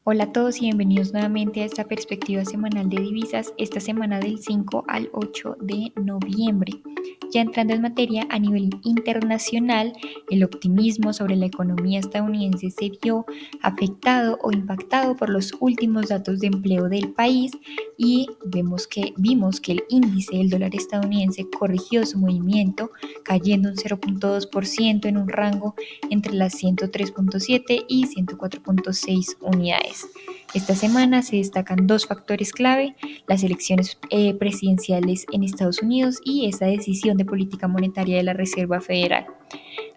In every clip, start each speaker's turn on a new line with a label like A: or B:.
A: Hola a todos y bienvenidos nuevamente a esta perspectiva semanal de divisas, esta semana del 5 al 8 de noviembre. Ya entrando en materia, a nivel internacional, el optimismo sobre la economía estadounidense se vio afectado o impactado por los últimos datos de empleo del país y vimos que el índice del dólar estadounidense corrigió su movimiento, cayendo un 0,2% en un rango entre las 103,7 y 104,6 unidades. Esta semana se destacan dos factores clave: las elecciones presidenciales en Estados Unidos y esa decisión de política monetaria de la Reserva Federal.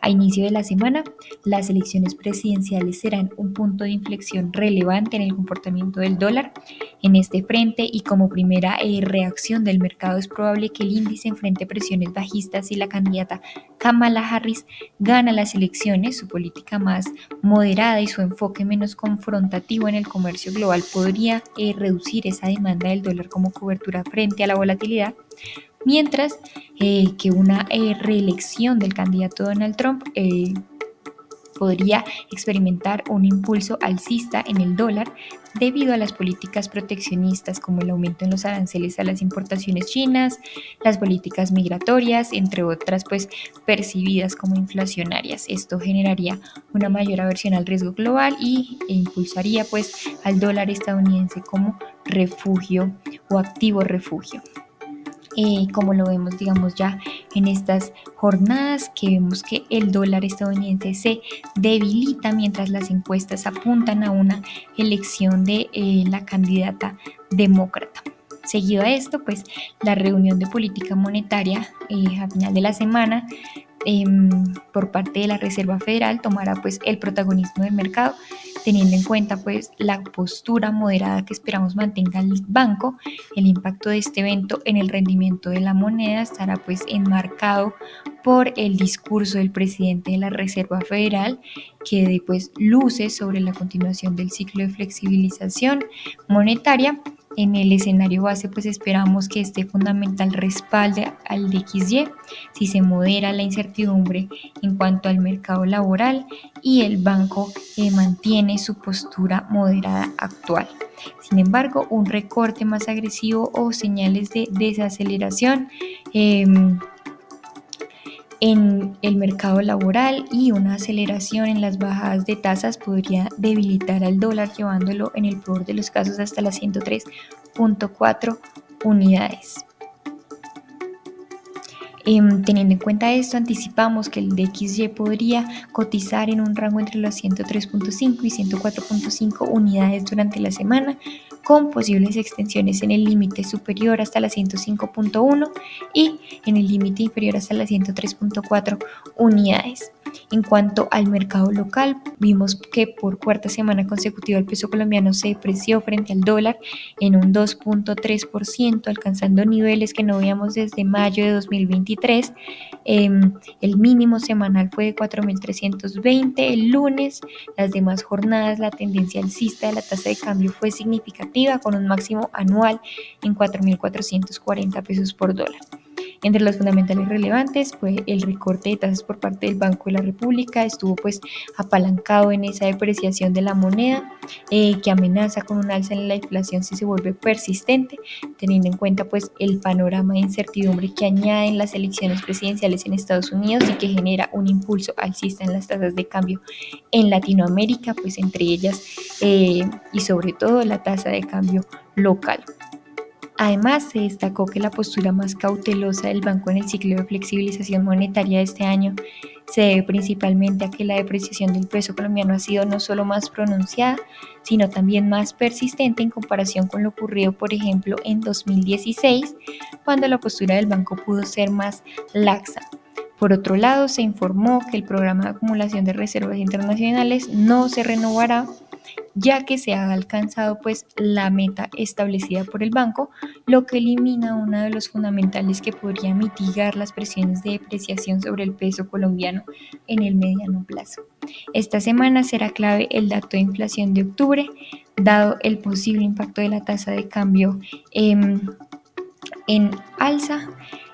A: A inicio de la semana, las elecciones presidenciales serán un punto de inflexión relevante en el comportamiento del dólar. En este frente y como primera reacción del mercado, es probable que el índice enfrente presiones bajistas y la candidata Kamala Harris gana las elecciones. Su política más moderada y su enfoque menos confrontativo en el comercio global podría reducir esa demanda del dólar como cobertura frente a la volatilidad, mientras que una reelección del candidato Donald Trump podría experimentar un impulso alcista en el dólar debido a las políticas proteccionistas como el aumento en los aranceles a las importaciones chinas, las políticas migratorias, entre otras, pues percibidas como inflacionarias. Esto generaría una mayor aversión al riesgo global e impulsaría pues al dólar estadounidense como refugio o activo refugio. Como lo vemos, digamos, ya en estas jornadas, que vemos que el dólar estadounidense se debilita mientras las encuestas apuntan a una elección de la candidata demócrata. Seguido a esto, pues la reunión de política monetaria a final de la semana por parte de la Reserva Federal tomará pues el protagonismo del mercado, teniendo en cuenta pues la postura moderada que esperamos mantenga el banco. El impacto de este evento en el rendimiento de la moneda estará pues enmarcado por el discurso del presidente de la Reserva Federal, que de pues luce sobre la continuación del ciclo de flexibilización monetaria. En el escenario base, pues esperamos que este fundamental respalde al DXY si se modera la incertidumbre en cuanto al mercado laboral y el banco mantiene su postura moderada actual. Sin embargo, un recorte más agresivo o señales de desaceleración en el mercado laboral y una aceleración en las bajadas de tasas podría debilitar al dólar, llevándolo en el peor de los casos hasta las 103,4 unidades. Teniendo en cuenta esto, anticipamos que el DXY podría cotizar en un rango entre los 103,5 y 104,5 unidades durante la semana, con posibles extensiones en el límite superior hasta la 105,1 y en el límite inferior hasta las 103,4 unidades. En cuanto al mercado local, vimos que por cuarta semana consecutiva el peso colombiano se depreció frente al dólar en un 2,3%, alcanzando niveles que no veíamos desde mayo de 2023. El mínimo semanal fue de 4.320 el lunes. Las demás jornadas, la tendencia alcista de la tasa de cambio fue significativa, con un máximo anual en 4.440 pesos por dólar. Entre los fundamentales relevantes fue el recorte de tasas por parte del Banco de la República. Estuvo pues apalancado en esa depreciación de la moneda, que amenaza con un alza en la inflación si se vuelve persistente, teniendo en cuenta pues el panorama de incertidumbre que añaden las elecciones presidenciales en Estados Unidos y que genera un impulso alcista en las tasas de cambio en Latinoamérica, pues entre ellas y sobre todo la tasa de cambio local. Además, se destacó que la postura más cautelosa del banco en el ciclo de flexibilización monetaria de este año se debe principalmente a que la depreciación del peso colombiano ha sido no solo más pronunciada, sino también más persistente en comparación con lo ocurrido, por ejemplo, en 2016, cuando la postura del banco pudo ser más laxa. Por otro lado, se informó que el programa de acumulación de reservas internacionales no se renovará, ya que se ha alcanzado pues la meta establecida por el banco, lo que elimina uno de los fundamentales que podría mitigar las presiones de depreciación sobre el peso colombiano en el mediano plazo. Esta semana será clave el dato de inflación de octubre, dado el posible impacto de la tasa de cambio en alza.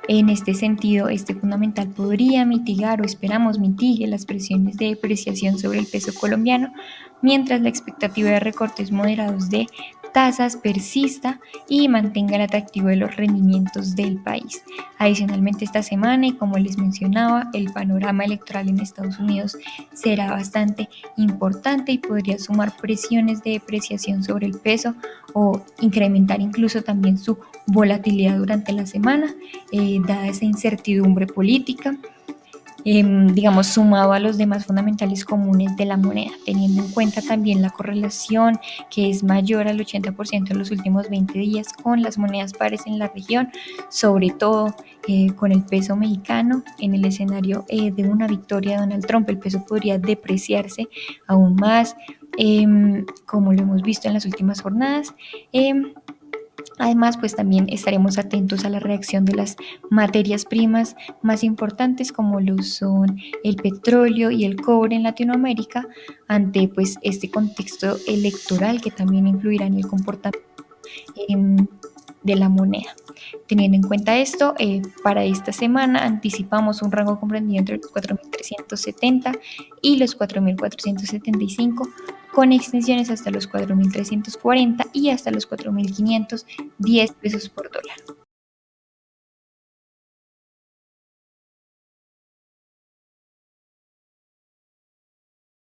A: En este sentido, este fundamental podría mitigar o esperamos mitigue las presiones de depreciación sobre el peso colombiano, mientras la expectativa de recortes moderados de tasas persista y mantenga el atractivo de los rendimientos del país. Adicionalmente, esta semana, y como les mencionaba, el panorama electoral en Estados Unidos será bastante importante y podría sumar presiones de depreciación sobre el peso o incrementar incluso también su volatilidad durante la semana, dada esa incertidumbre política, digamos, sumado a los demás fundamentales comunes de la moneda, teniendo en cuenta también la correlación que es mayor al 80% en los últimos 20 días con las monedas pares en la región, sobre todo con el peso mexicano. En el escenario de una victoria de Donald Trump, el peso podría depreciarse aún más, como lo hemos visto en las últimas jornadas. Además, pues también estaremos atentos a la reacción de las materias primas más importantes como lo son el petróleo y el cobre en Latinoamérica ante pues este contexto electoral que también influirá en el comportamiento de la moneda. Teniendo en cuenta esto, para esta semana anticipamos un rango comprendido entre los 4.370 y los 4.475, con extensiones hasta los 4.340 y hasta los 4.510 pesos por dólar.